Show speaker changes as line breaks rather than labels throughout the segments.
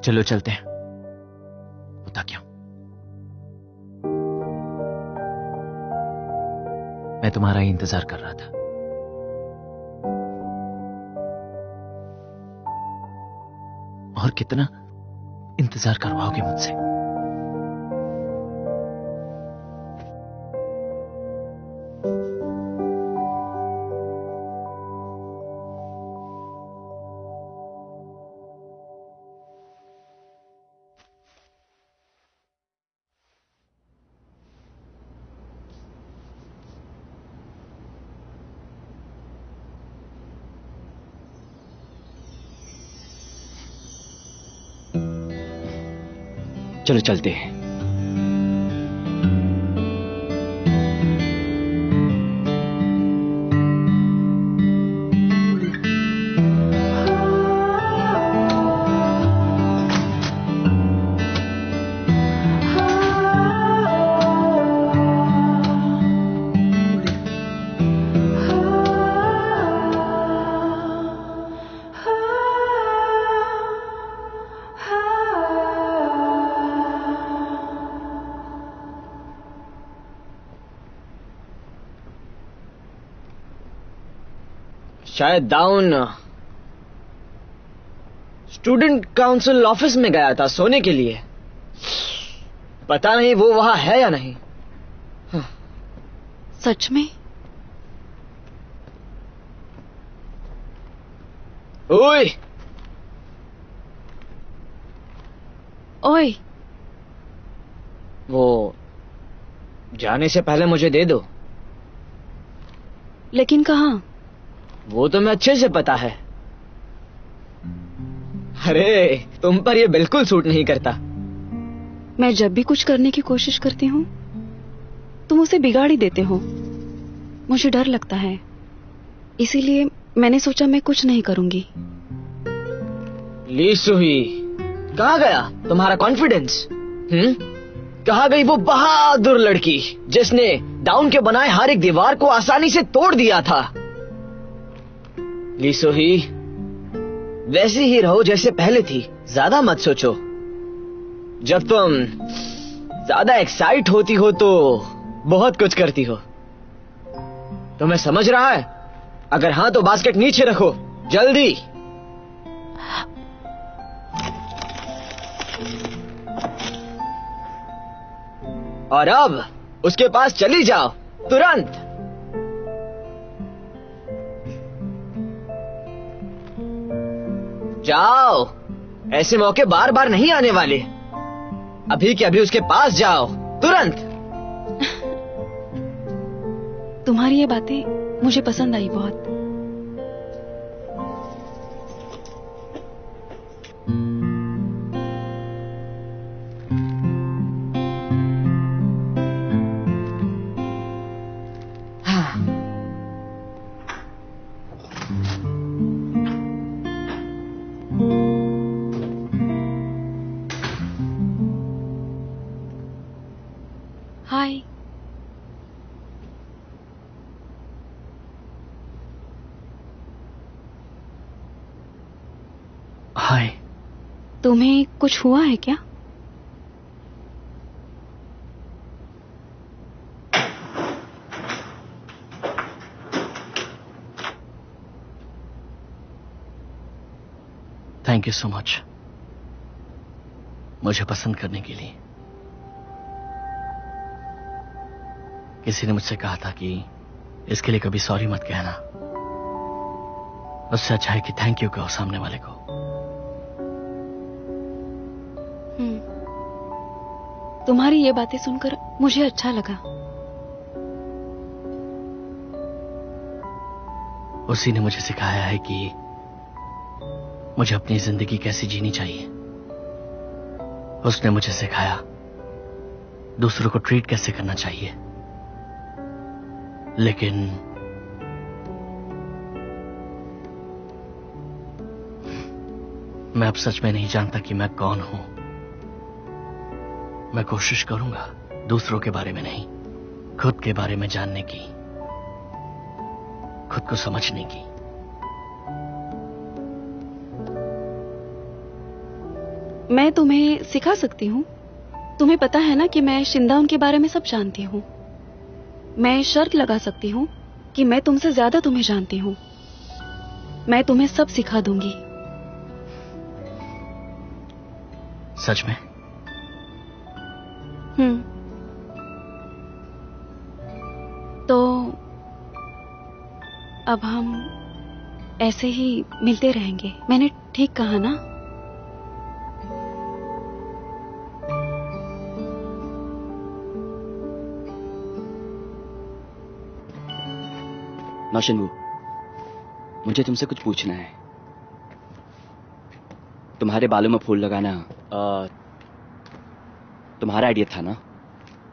चलो चलते हैं। बता क्यों? मैं तुम्हारा ही इंतजार कर रहा था। और कितना इंतजार करवाओगे मुझसे? चलो चलते हैं।
शायद डाउन स्टूडेंट काउंसिल ऑफिस में गया था सोने के लिए। पता नहीं वो वहां है या नहीं।
सच में?
ओए
ओए,
वो जाने से पहले मुझे दे दो।
लेकिन कहाँ?
वो तो मैं अच्छे से पता है। अरे तुम पर ये बिल्कुल सूट नहीं करता।
मैं जब भी कुछ करने की कोशिश करती हूँ तुम उसे बिगाड़ ही देते हो। मुझे डर लगता है, इसीलिए मैंने सोचा मैं कुछ नहीं करूंगी।
ली सुही, कहाँ गया तुम्हारा कॉन्फिडेंस? कहाँ गई वो बहादुर लड़की जिसने डाउन के बनाए हर एक दीवार को आसानी से तोड़ दिया था? ली सुही, वैसी ही रहो जैसे पहले थी। ज्यादा मत सोचो। जब तुम ज्यादा एक्साइट होती हो तो बहुत कुछ करती हो। तुम्हें समझ रहा है? अगर हाँ तो बास्केट नीचे रखो जल्दी। और अब उसके पास चली जाओ तुरंत। जाओ, ऐसे मौके बार बार नहीं आने वाले। अभी के अभी उसके पास जाओ तुरंत।
तुम्हारी ये बातें मुझे पसंद आई बहुत। हाय।
हाय।
तुम्हें कुछ हुआ है क्या?
थैंक यू सो मच मुझे पसंद करने के लिए। किसी ने मुझसे कहा था कि इसके लिए कभी सॉरी मत कहना। उससे अच्छा है कि थैंक यू कहो सामने वाले को।
तुम्हारी ये बातें सुनकर मुझे अच्छा लगा।
उसी ने मुझे सिखाया है कि मुझे अपनी जिंदगी कैसे जीनी चाहिए। उसने मुझे सिखाया दूसरों को ट्रीट कैसे करना चाहिए। लेकिन मैं अब सच में नहीं जानता कि मैं कौन हूं। मैं कोशिश करूंगा दूसरों के बारे में नहीं, खुद के बारे में जानने की, खुद को समझने की।
मैं तुम्हें सिखा सकती हूँ। तुम्हें पता है ना कि मैं शिंदाउन के बारे में सब जानती हूँ। मैं शर्त लगा सकती हूँ कि मैं तुमसे ज्यादा तुम्हें जानती हूँ। मैं तुम्हें सब सिखा दूंगी।
सच में?
तो अब हम ऐसे ही मिलते रहेंगे। मैंने ठीक कहा ना?
नौशनवू, मुझे तुमसे कुछ पूछना है। तुम्हारे बालों में फूल लगाना तुम्हारा आइडिया था ना?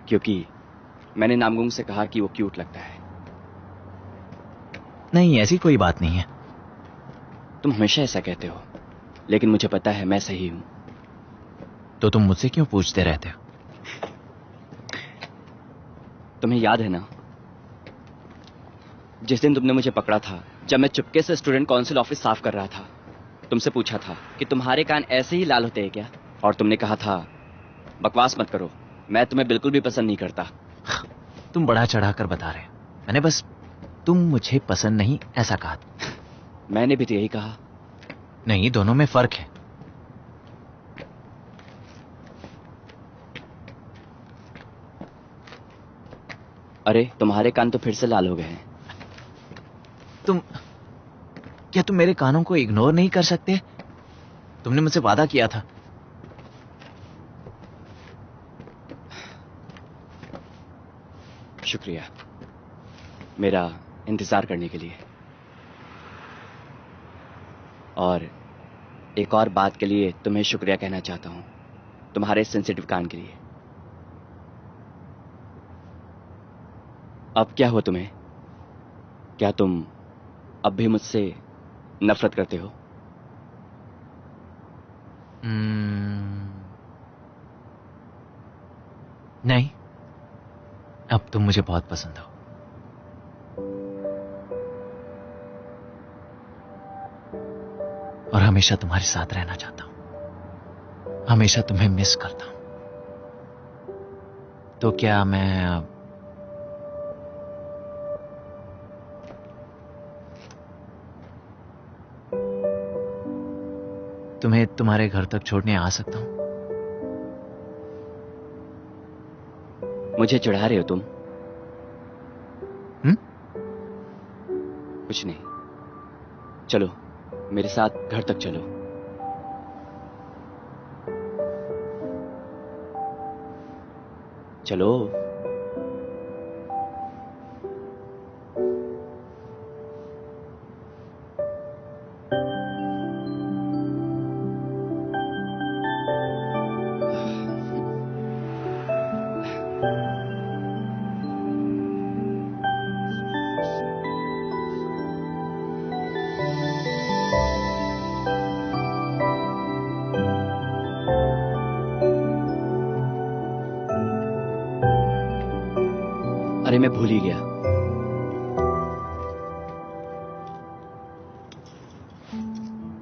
क्योंकि मैंने नामगुंग से कहा कि वो क्यूट लगता है।
नहीं, ऐसी कोई बात नहीं है।
तुम हमेशा ऐसा कहते हो, लेकिन मुझे पता है मैं सही हूं।
तो तुम मुझसे क्यों पूछते रहते हो?
तुम्हें याद है ना, जिस दिन तुमने मुझे पकड़ा था जब मैं चुपके से स्टूडेंट काउंसिल ऑफिस साफ कर रहा था, तुमसे पूछा था कि तुम्हारे कान ऐसे ही लाल होते हैं क्या? और तुमने कहा था बकवास मत करो, मैं तुम्हें बिल्कुल भी पसंद नहीं करता।
तुम बढ़ा चढ़ाकर बता रहे हो। मैंने बस तुम मुझे पसंद नहीं ऐसा कहा था।
मैंने भी तो यही कहा।
नहीं, दोनों में फर्क है।
अरे तुम्हारे कान तो फिर से लाल हो गए हैं।
क्या तुम मेरे कानों को इग्नोर नहीं कर सकते? तुमने मुझसे वादा किया था।
शुक्रिया मेरा इंतजार करने के लिए, और एक और बात के लिए तुम्हें शुक्रिया कहना चाहता हूं, तुम्हारे सेंसिटिव कान के लिए। अब क्या हुआ तुम्हें? क्या तुम अब भी मुझसे नफरत करते हो?
नहीं, अब तुम मुझे बहुत पसंद हो। और हमेशा तुम्हारे साथ रहना चाहता हूं। हमेशा तुम्हें मिस करता हूं। तो क्या मैं तुम्हें तुम्हारे घर तक छोड़ने आ सकता हूं?
मुझे चिढ़ा रहे हो तुम? कुछ नहीं, चलो मेरे साथ घर तक चलो। चलो। अरे मैं भूल ही गया।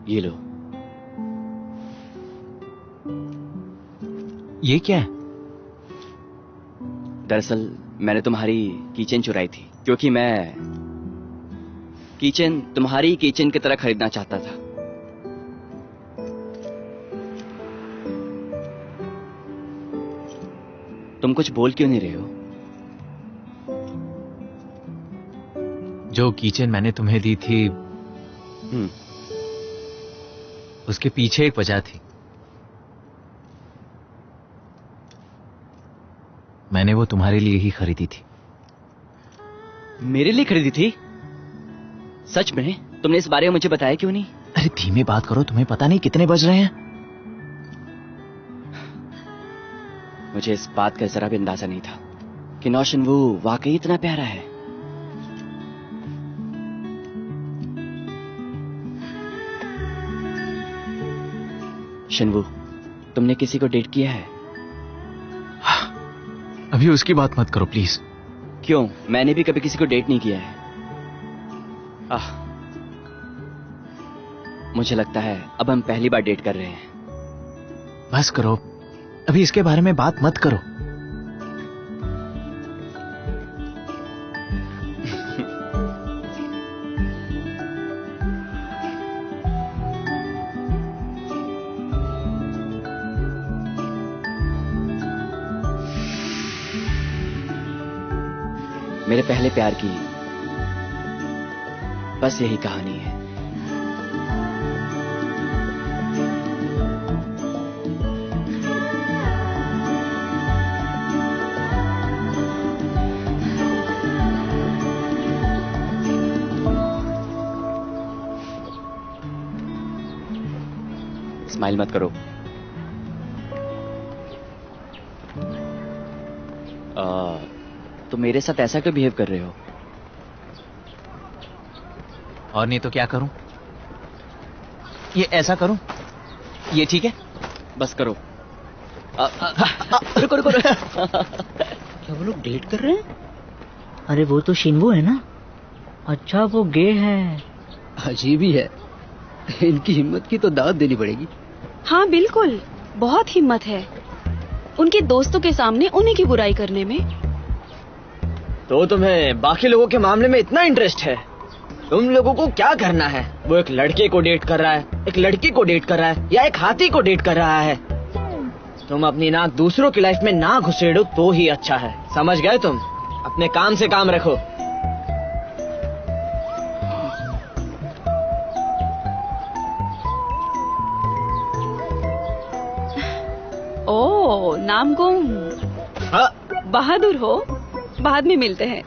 ये लो।
ये क्या है?
दरअसल मैंने तुम्हारी कीचेन चुराई थी, क्योंकि मैं कीचेन तुम्हारी कीचेन की तरह खरीदना चाहता था। तुम कुछ बोल क्यों नहीं रहे हो?
जो कीचेन मैंने तुम्हें दी थी, उसके पीछे एक वजह थी। मैंने वो तुम्हारे लिए ही खरीदी थी।
मेरे लिए खरीदी थी? सच में? तुमने इस बारे में मुझे बताया क्यों नहीं?
अरे धीमे बात करो, तुम्हें पता नहीं कितने बज रहे हैं।
मुझे इस बात का जरा भी अंदाजा नहीं था कि नौशनवू वाकई इतना प्यारा है। शनवू, तुमने किसी को डेट किया है?
अभी उसकी बात मत करो प्लीज।
क्यों? मैंने भी कभी किसी को डेट नहीं किया है। मुझे लगता है अब हम पहली बार डेट कर रहे हैं।
बस करो, अभी इसके बारे में बात मत करो।
मेरे पहले प्यार की बस यही कहानी है। स्माइल मत करो। तो मेरे साथ ऐसा क्यों बिहेव कर रहे हो?
और नहीं तो क्या करूं? ये ऐसा करूं? ये ठीक है?
बस करो।
रुको रुको रुको।
क्या वो लोग डेट कर रहे हैं? अरे वो तो शिनवू है ना। अच्छा वो गे है।
अजीब ही है, इनकी हिम्मत की तो दाद देनी पड़ेगी।
हाँ बिल्कुल, बहुत हिम्मत है उनके दोस्तों के सामने उन्हीं की बुराई करने में।
तो तुम्हें बाकी लोगों के मामले में इतना इंटरेस्ट है? तुम लोगों को क्या करना है? वो एक लड़के को डेट कर रहा है, एक लड़की को डेट कर रहा है, या एक हाथी को डेट कर रहा है। तुम अपनी नाक दूसरों की लाइफ में ना घुसेड़ो तो ही अच्छा है, समझ गए तुम? अपने काम से काम रखो।
ओ नामगुम,
हाँ?
बहादुर हो, बाद में मिलते हैं।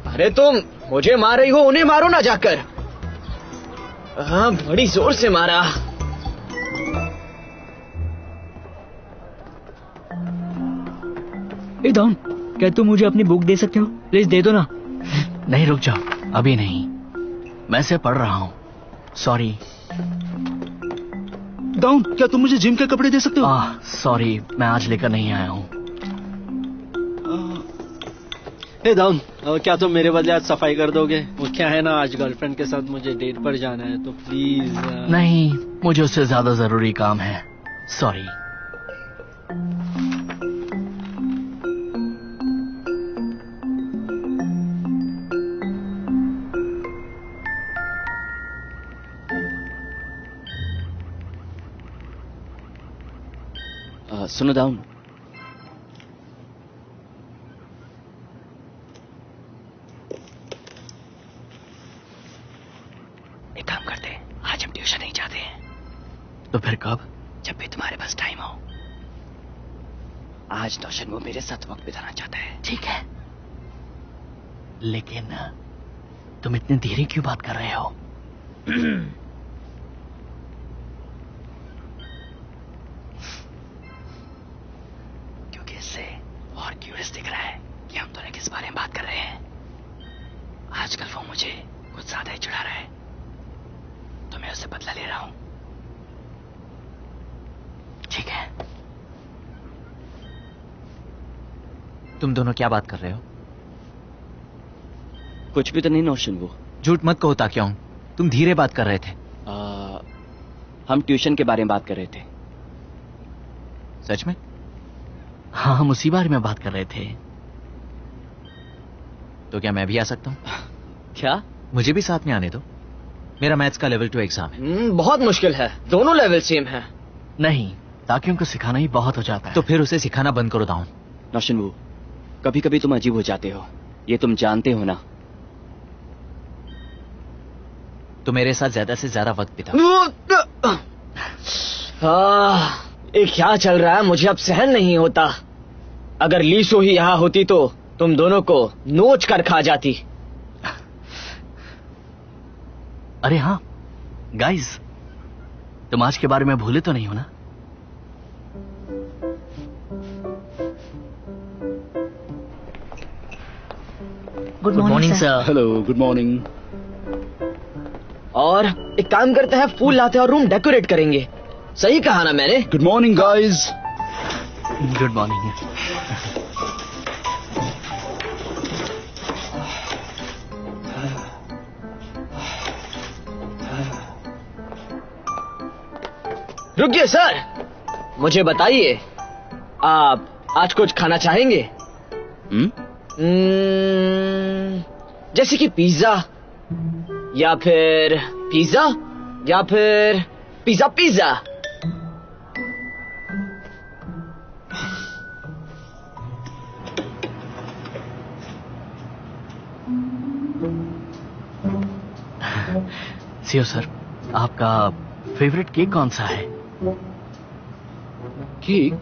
अरे तुम मुझे मार रही हो, उन्हें मारो ना जाकर। हाँ बड़ी जोर से मारा।
ए डॉन, क्या तुम मुझे अपनी बुक दे सकते हो? प्लीज दे दो ना।
नहीं रुक जाओ, अभी नहीं, मैं इसे पढ़ रहा हूँ। सॉरी।
डाउन, क्या तुम मुझे जिम के कपड़े दे सकते हो?
सॉरी, मैं आज लेकर नहीं आया हूँ।
हे डाउन, क्या तुम मेरे बदले आज सफाई कर दोगे? वो क्या है ना, आज गर्लफ्रेंड के साथ मुझे डेट पर जाना है, तो प्लीज।
नहीं, मुझे उससे ज्यादा जरूरी काम है। सॉरी।
सुनो डाउन,
एक काम करते हैं, आज हम ट्यूशन नहीं जाते हैं। तो फिर कब? जब भी तुम्हारे पास टाइम हो।
आज नौशन वो मेरे साथ वक्त बिताना चाहता है।
ठीक है, लेकिन तुम इतनी धीरे क्यों बात कर रहे हो? क्योंकि इससे और क्यूरियस दिख रहा है कि हम दोनों किस बारे में बात कर रहे हैं। आजकल वो मुझे कुछ ज्यादा ही चिढ़ा रहा है, तो मैं उससे बदला ले रहा हूं। ठीक है।
तुम दोनों क्या बात कर रहे हो?
कुछ भी तो नहीं नौशन। वो
झूठ मत कहो ताक्योंग, तुम धीरे बात कर रहे थे।
हम ट्यूशन के बारे में बात कर रहे थे।
सच में?
हाँ, हम उसी बारे में बात कर रहे थे।
तो क्या मैं भी आ सकता हूँ?
क्या?
मुझे भी साथ में आने दो, मेरा मैथ्स का लेवल 2 एग्जाम है।
बहुत मुश्किल है, दोनों लेवल सेम है।
नहीं, ताकि उनको सिखाना ही बहुत हो जाता है।
तो फिर उसे सिखाना बंद करो दाउन।
नौशन वो, कभी कभी तुम अजीब हो जाते हो, ये तुम जानते हो ना।
तो मेरे साथ ज्यादा से ज्यादा वक्त बिताओ।
ये क्या चल रहा है, मुझे अब सहन नहीं होता। अगर लीसो ही यहाँ होती तो तुम दोनों को नोच कर खा जाती।
अरे हाँ गाइस, तुम आज के बारे में भूले तो नहीं हो ना?
Good morning sir.
Hello, good morning.
और एक काम करते हैं, फूल लाते हैं और रूम डेकोरेट करेंगे। सही कहा ना मैंने?
Good morning guys.
Good morning.
रुकिए सर, मुझे बताइए, आप आज कुछ खाना चाहेंगे? जैसे कि पिज्जा या फिर पिज्जा या फिर पिज्जा पिज्जा।
सीओ सर, आपका फेवरेट केक कौन सा है?
केक?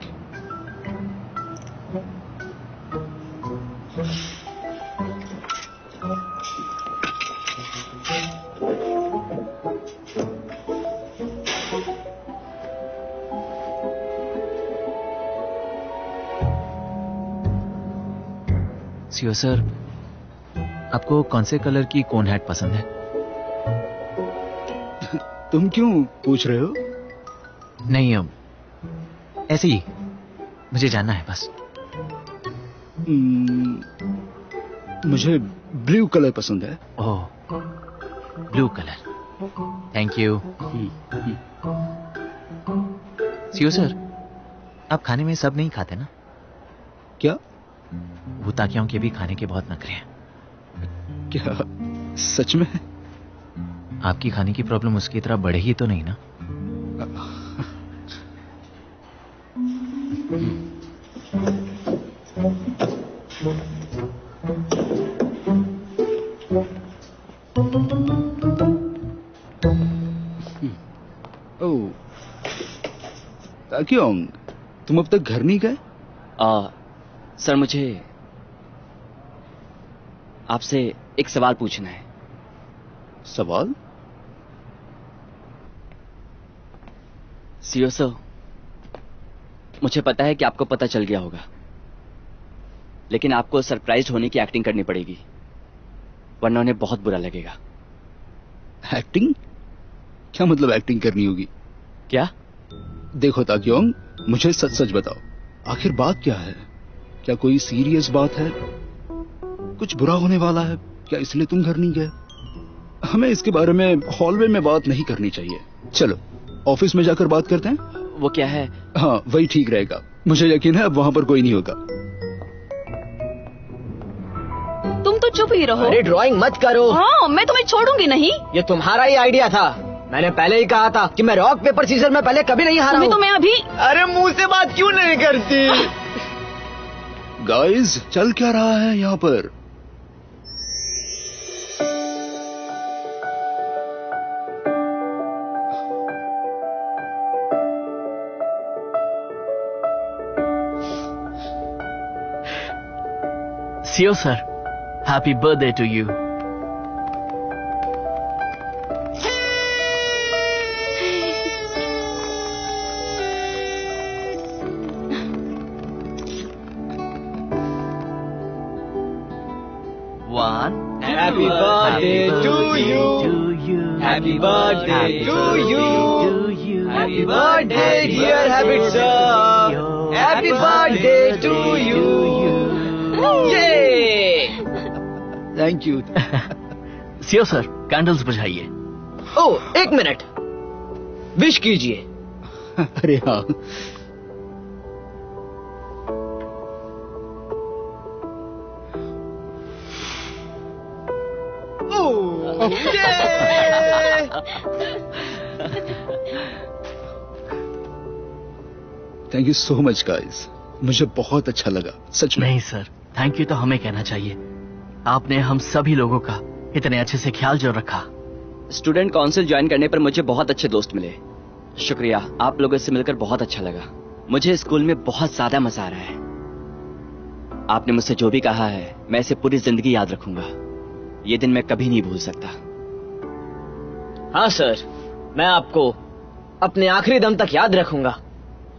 सीओ सर, आपको कौन से कलर की कोन हैट पसंद है?
तुम क्यों पूछ रहे हो?
नहीं, ऐसे ही मुझे जानना है बस।
मुझे ब्लू कलर पसंद है।
Oh, blue colour, thank you. CO sir, आप खाने में सब नहीं खाते ना?
क्या?
भूताकियों के भी खाने के बहुत नखरे हैं।
क्या सच में?
आपकी खाने की प्रॉब्लम उसकी तरह बढ़े ही तो नहीं ना?
ओह, ताक्योंग, तुम अब तक घर नहीं गए?
सर, मुझे आपसे एक सवाल पूछना है।
सवाल?
सीओ सर, मुझे पता है कि आपको पता चल गया होगा, लेकिन आपको सरप्राइज होने की एक्टिंग करनी पड़ेगी, वरना उन्हें बहुत बुरा लगेगा।
एक्टिंग? क्या मतलब एक्टिंग करनी होगी?
क्या?
देखो ताक्योंग, मुझे सच सच बताओ, आखिर बात क्या है? क्या कोई सीरियस बात है? कुछ बुरा होने वाला है क्या, इसलिए तुम घर नहीं गए? हमें इसके बारे में हॉलवे में बात नहीं करनी चाहिए। चलो ऑफिस में जाकर बात करते हैं।
वो क्या है?
हाँ, वही ठीक रहेगा। मुझे यकीन है अब वहां पर कोई नहीं होगा।
तुम तो चुप ही रहो।
अरे ड्राइंग मत करो।
हाँ, मैं तुम्हें छोड़ूंगी नहीं।
ये तुम्हारा ही आइडिया था। मैंने पहले ही कहा था कि मैं रॉक पेपर सीजर में पहले कभी नहीं हारा हूँ।
तो मैं अभी।
अरे मुंह से बात क्यों नहीं करती?
गाइस, चल क्या रहा है यहाँ पर?
CO sir, happy birthday to you.
Happy birthday to you. Happy birthday to you. Happy birthday dear Habit sir. Happy birthday to you. Yay!
Thank you.
CO sir, candles बुझाइए।
ओह, एक मिनट, विश कीजिए।
अरे हाँ, thank you so much guys, मुझे बहुत अच्छा लगा सच में।
नहीं सर, थैंक यू तो हमें कहना चाहिए। आपने हम सभी लोगों का इतने अच्छे से ख्याल जो रखा।
स्टूडेंट काउंसिल ज्वाइन करने पर मुझे बहुत अच्छे दोस्त मिले। शुक्रिया, आप लोगों से मिलकर बहुत अच्छा लगा। मुझे स्कूल में बहुत ज्यादा मजा आ रहा है। आपने मुझसे जो भी कहा है, मैं इसे पूरी जिंदगी याद रखूंगा। ये दिन मैं कभी नहीं भूल सकता।
हाँ सर, मैं आपको अपने आखिरी दम तक याद रखूंगा,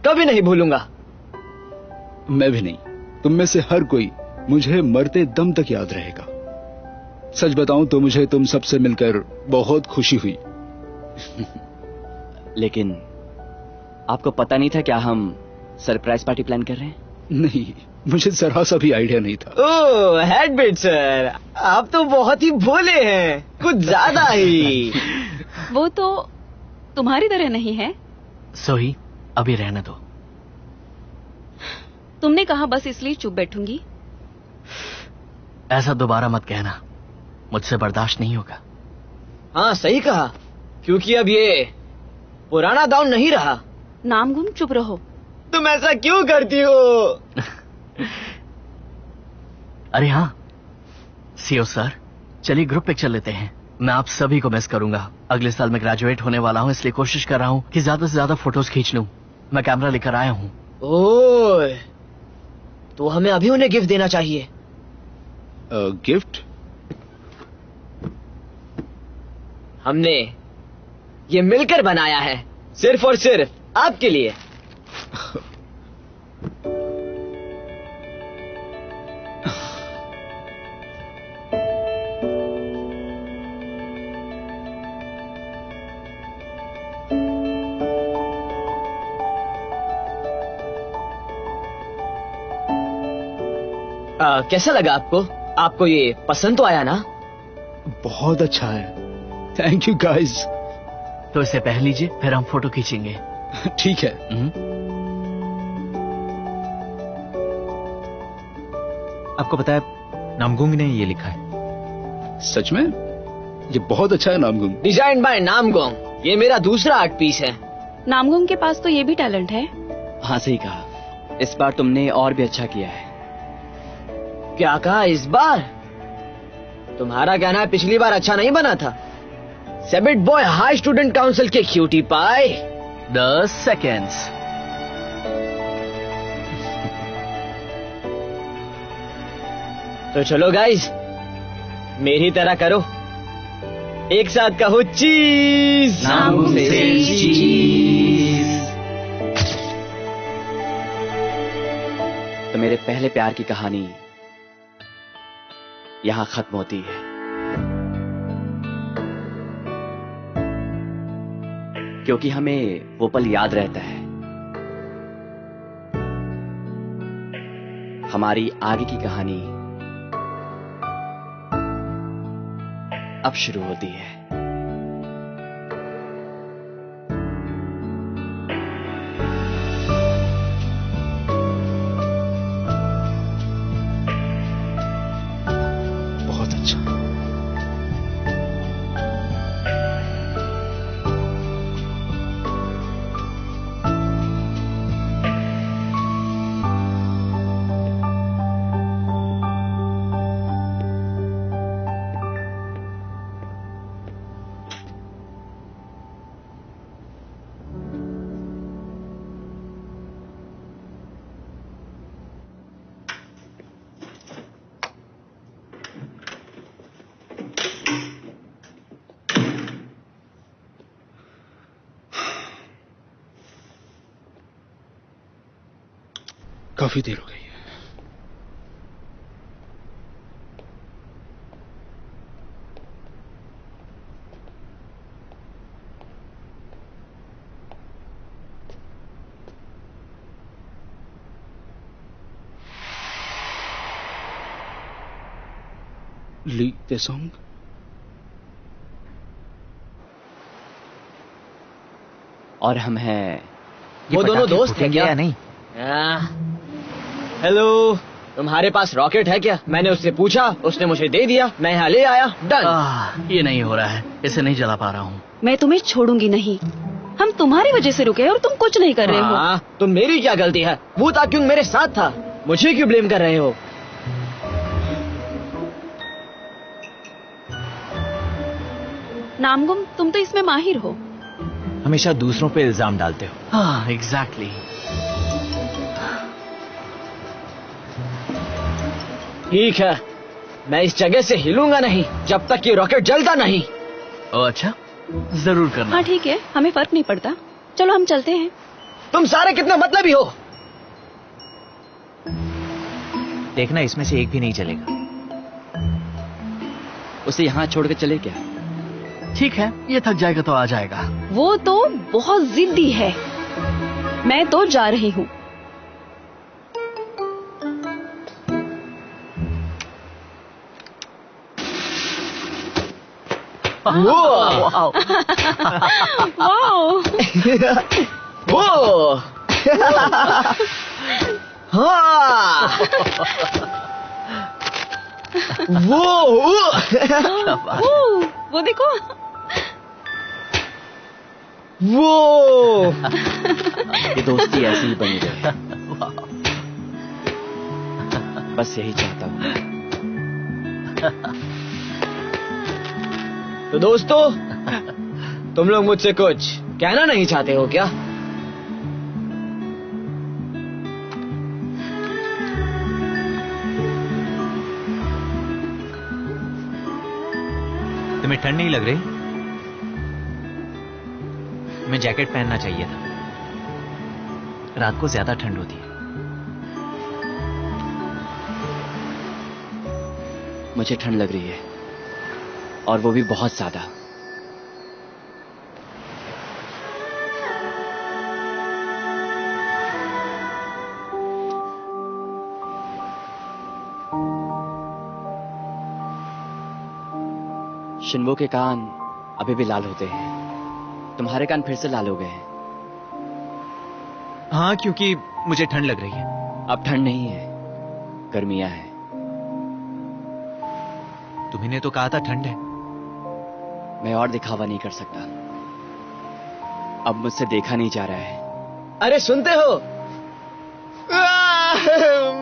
कभी नहीं भूलूंगा।
मैं भी नहीं, तुम में से हर कोई मुझे मरते दम तक याद रहेगा। सच बताऊं तो मुझे तुम सबसे मिलकर बहुत खुशी हुई।
लेकिन आपको पता नहीं था क्या हम सरप्राइज पार्टी प्लान कर रहे हैं?
नहीं, मुझे जरा सा भी आइडिया नहीं था।
ओह हेडबिट सर, आप तो बहुत ही भोले हैं, कुछ ज्यादा ही।
वो तो तुम्हारी तरह नहीं है,
सोही, अभी रहने दो।
तुमने कहा बस इसलिए चुप बैठूंगी।
ऐसा दोबारा मत कहना, मुझसे बर्दाश्त नहीं होगा।
हाँ सही कहा, क्योंकि अब ये पुराना दाउन नहीं रहा।
नामगुम, चुप रहो।
तुम ऐसा क्यों करती हो?
अरे हाँ, सीओ सर, चलिए ग्रुप पिक्चर लेते हैं। मैं आप सभी को मिस करूंगा। अगले साल मैं ग्रेजुएट होने वाला हूँ, इसलिए कोशिश कर रहा हूँ कि ज्यादा से ज्यादा फोटोज खींच लूं। मैं कैमरा लेकर आया हूँ।
ओह, तो हमें अभी उन्हें गिफ्ट देना चाहिए।
गिफ्ट?
हमने ये मिलकर बनाया है, सिर्फ और सिर्फ आपके लिए। कैसा लगा आपको? आपको ये पसंद तो आया ना?
बहुत अच्छा है, थैंक यू गाइस।
तो इसे पहन लीजिए, फिर हम फोटो खींचेंगे।
ठीक है।
आपको पता है, नामगुंग ने ये लिखा है।
सच में? ये बहुत अच्छा है नामगुंग।
Design by नामगुंग। ये मेरा दूसरा आर्ट पीस है।
नामगुम के पास तो ये भी टैलेंट है।
हाँ सही कहा, इस बार तुमने और भी अच्छा किया है।
क्या कहा इस बार? तुम्हारा कहना है पिछली बार अच्छा नहीं बना था। सेबिट बॉय हाई स्टूडेंट काउंसिल के क्यूटी पाई।
10 seconds।
तो चलो गाइस, मेरी तरह करो, एक साथ कहो चीज।
नामगुंग से चीज।
तो मेरे पहले प्यार की कहानी यहां खत्म होती है। क्योंकि हमें वो पल याद रहता है। हमारी आगे की कहानी अब शुरू होती है।
बहुत अच्छा। काफी देर हो गई है। ली ते सॉन्ग।
और हम हैं।
वो दोनों दोस्त हैं क्या?
नहीं।
हेलो, तुम्हारे पास रॉकेट है क्या? मैंने उससे पूछा, उसने मुझे दे दिया, मैं यहाँ ले आया। डन।
ये नहीं हो रहा है, इसे नहीं जला पा रहा हूँ।
मैं तुम्हें छोड़ूंगी नहीं। हम तुम्हारी वजह से रुके और तुम कुछ नहीं कर रहे हो।
तो मेरी क्या गलती है? वो ताक्युंग मेरे साथ था, मुझे क्यों ब्लेम कर रहे हो?
नामगुम, तुम तो इसमें माहिर हो।
हमेशा दूसरों पे इल्जाम डालते हो। हाँ, एग्जैक्टली।
ठीक है, मैं इस जगह से हिलूंगा नहीं जब तक ये रॉकेट जलता नहीं।
ओ अच्छा, जरूर करना।
हाँ ठीक है, हमें फर्क नहीं पड़ता। चलो हम चलते हैं।
तुम सारे कितने मतलबी हो।
देखना, इसमें से एक भी नहीं चलेगा।
उसे यहाँ छोड़ के चले क्या?
ठीक है, ये थक जाएगा तो आ जाएगा।
वो तो बहुत जिद्दी है। मैं तो जा रही हूँ।
वाओ।
वाओ।
वो हाँ
वो देखो
वो
ये दोस्ती ऐसी ही बनी रहे, बस यही चाहता हूँ।
तो दोस्तों, तुम लोग मुझसे कुछ कहना नहीं चाहते हो क्या?
तुम्हें ठंड नहीं लग रही? तुम्हें जैकेट पहनना चाहिए था, रात को ज्यादा ठंड होती है।
मुझे ठंड लग रही है, और वो भी बहुत ज्यादा। शिन्वो के कान अभी भी लाल होते हैं, तुम्हारे कान फिर से लाल हो गए हैं।
हाँ, क्योंकि मुझे ठंड लग रही है।
अब ठंड नहीं है, गर्मियां हैं।
तुम्ही तो कहा था ठंड है।
मैं और दिखावा नहीं कर सकता, अब मुझसे देखा नहीं जा रहा है।
अरे सुनते हो?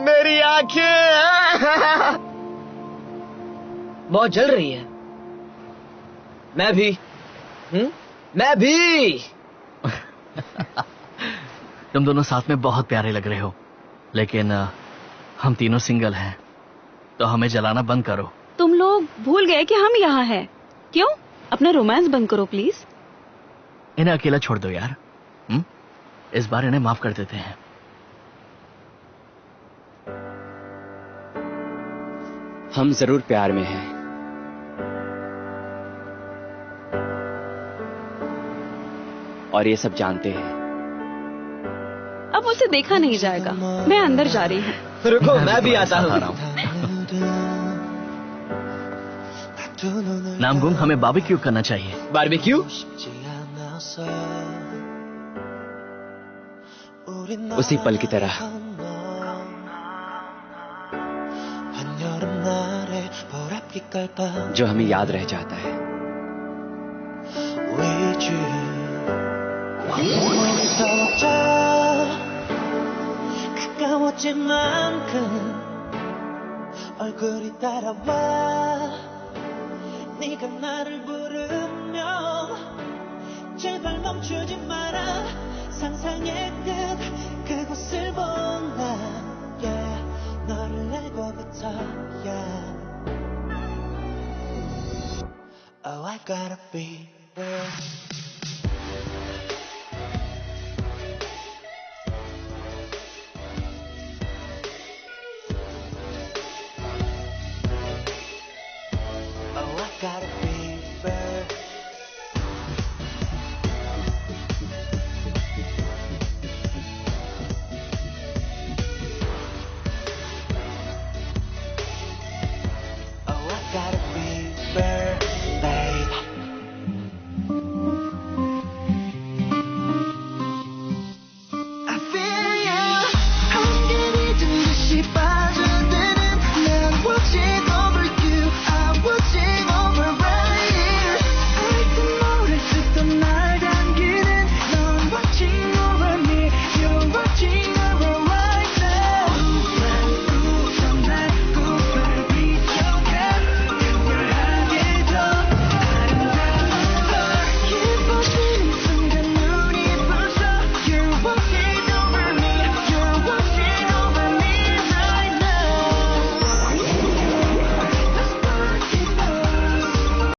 मेरी आंखें बहुत जल रही है। मैं भी। मैं भी।
तुम दोनों साथ में बहुत प्यारे लग रहे हो, लेकिन हम तीनों सिंगल हैं, तो हमें जलाना बंद करो।
तुम लोग भूल गए कि हम यहाँ हैं। क्यों? अपना रोमांस बंद करो प्लीज।
इन्हें अकेला छोड़ दो यार। इस बार इन्हें माफ कर देते हैं।
हम जरूर प्यार में हैं। और ये सब जानते हैं।
अब मुझसे देखा नहीं जाएगा, मैं अंदर जा रही हूँ।
रुको, मैं भी आता हूँ।
नामगुम, हमें बारबेक्यू करना चाहिए।
बारबेक्यू?
उसी पल की तरह। जो हमें याद रह जाता है।
가까워질 만큼 얼굴이 따라와 네가 나를 부르면 제발 멈추지 마라 상상의 끝 그곳을 본다 yeah, 너를 알고부터 yeah. Oh I gotta be there gotta be fair. Oh, I gotta